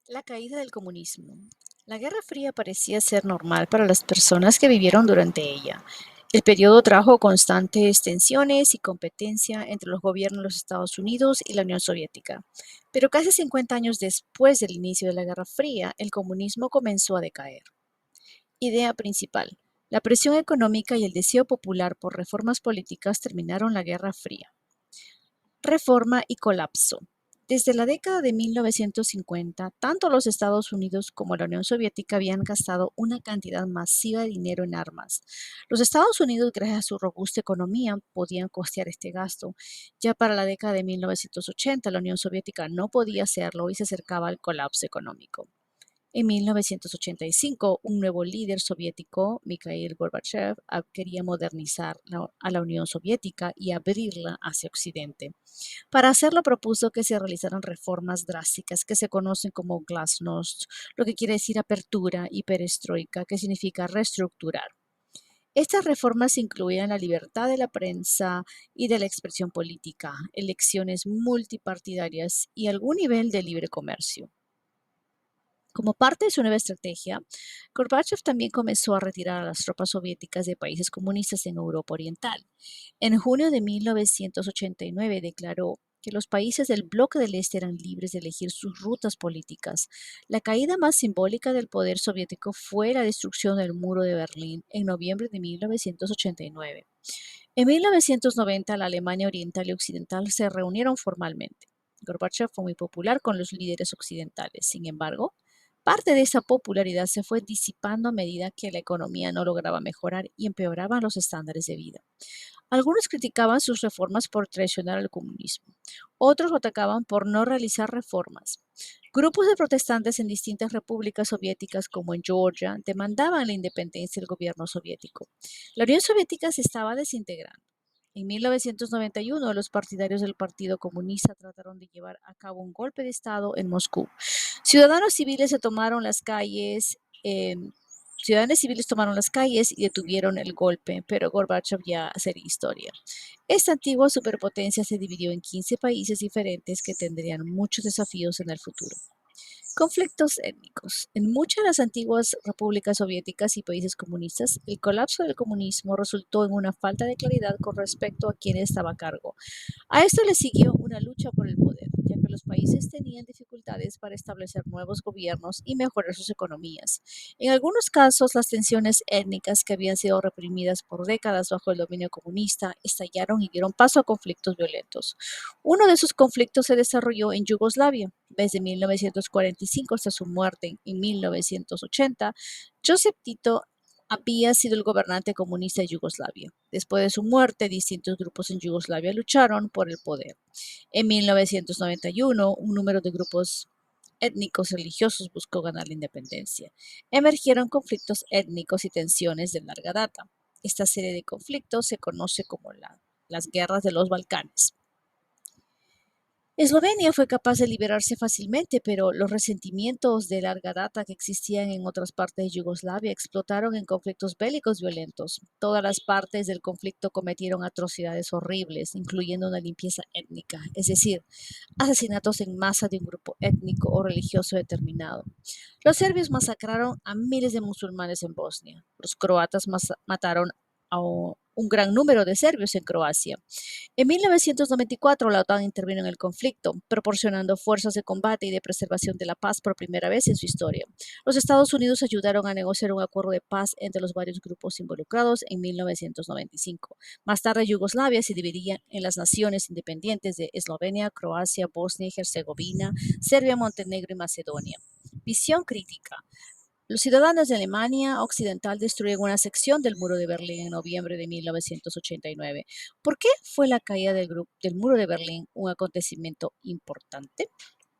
La caída del comunismo. La Guerra Fría parecía ser normal para las personas que vivieron durante ella. El periodo trajo constantes tensiones y competencia entre los gobiernos de los Estados Unidos y la Unión Soviética. Pero casi 50 años después del inicio de la Guerra Fría, el comunismo comenzó a decaer. Idea principal. La presión económica y el deseo popular por reformas políticas terminaron la Guerra Fría. Reforma y colapso. Desde la década de 1950, tanto los Estados Unidos como la Unión Soviética habían gastado una cantidad masiva de dinero en armas. Los Estados Unidos, gracias a su robusta economía, podían costear este gasto. Ya para la década de 1980, la Unión Soviética no podía hacerlo y se acercaba al colapso económico. En 1985, un nuevo líder soviético, Mikhail Gorbachev, quería modernizar a la Unión Soviética y abrirla hacia Occidente. Para hacerlo propuso que se realizaran reformas drásticas que se conocen como glasnost, lo que quiere decir apertura, y perestroika, que significa reestructurar. Estas reformas incluían la libertad de la prensa y de la expresión política, elecciones multipartidarias y algún nivel de libre comercio. Como parte de su nueva estrategia, Gorbachev también comenzó a retirar a las tropas soviéticas de países comunistas en Europa Oriental. En junio de 1989 declaró que los países del bloque del Este eran libres de elegir sus rutas políticas. La caída más simbólica del poder soviético fue la destrucción del muro de Berlín en noviembre de 1989. En 1990, la Alemania Oriental y Occidental se reunieron formalmente. Gorbachev fue muy popular con los líderes occidentales. Sin embargo, parte de esa popularidad se fue disipando a medida que la economía no lograba mejorar y empeoraban los estándares de vida. Algunos criticaban sus reformas por traicionar al comunismo. Otros lo atacaban por no realizar reformas. Grupos de protestantes en distintas repúblicas soviéticas, como en Georgia, demandaban la independencia del gobierno soviético. La Unión Soviética se estaba desintegrando. En 1991, los partidarios del Partido Comunista trataron de llevar a cabo un golpe de Estado en Moscú. Ciudadanos civiles se tomaron las calles, eh, ciudadanos civiles tomaron las calles y detuvieron el golpe, pero Gorbachev ya sería historia. Esta antigua superpotencia se dividió en 15 países diferentes que tendrían muchos desafíos en el futuro. Conflictos étnicos. En muchas de las antiguas repúblicas soviéticas y países comunistas, el colapso del comunismo resultó en una falta de claridad con respecto a quién estaba a cargo. A esto le siguió una lucha por el poder, ya que los países tenían dificultades para establecer nuevos gobiernos y mejorar sus economías. En algunos casos, las tensiones étnicas que habían sido reprimidas por décadas bajo el dominio comunista estallaron y dieron paso a conflictos violentos. Uno de esos conflictos se desarrolló en Yugoslavia. Desde 1945 hasta su muerte en 1980, Josep Tito había sido el gobernante comunista de Yugoslavia. Después de su muerte, distintos grupos en Yugoslavia lucharon por el poder. En 1991, un número de grupos étnicos religiosos buscó ganar la independencia. Emergieron conflictos étnicos y tensiones de larga data. Esta serie de conflictos se conoce como las guerras de los Balcanes. Eslovenia fue capaz de liberarse fácilmente, pero los resentimientos de larga data que existían en otras partes de Yugoslavia explotaron en conflictos bélicos violentos. Todas las partes del conflicto cometieron atrocidades horribles, incluyendo una limpieza étnica, es decir, asesinatos en masa de un grupo étnico o religioso determinado. Los serbios masacraron a miles de musulmanes en Bosnia. Los croatas mataron a un gran número de serbios en Croacia. En 1994, la OTAN intervino en el conflicto, proporcionando fuerzas de combate y de preservación de la paz por primera vez en su historia. Los Estados Unidos ayudaron a negociar un acuerdo de paz entre los varios grupos involucrados en 1995. Más tarde, Yugoslavia se dividía en las naciones independientes de Eslovenia, Croacia, Bosnia y Herzegovina, Serbia, Montenegro y Macedonia. Visión crítica. Los ciudadanos de Alemania Occidental destruyeron una sección del muro de Berlín en noviembre de 1989. ¿Por qué fue la caída del muro de Berlín un acontecimiento importante?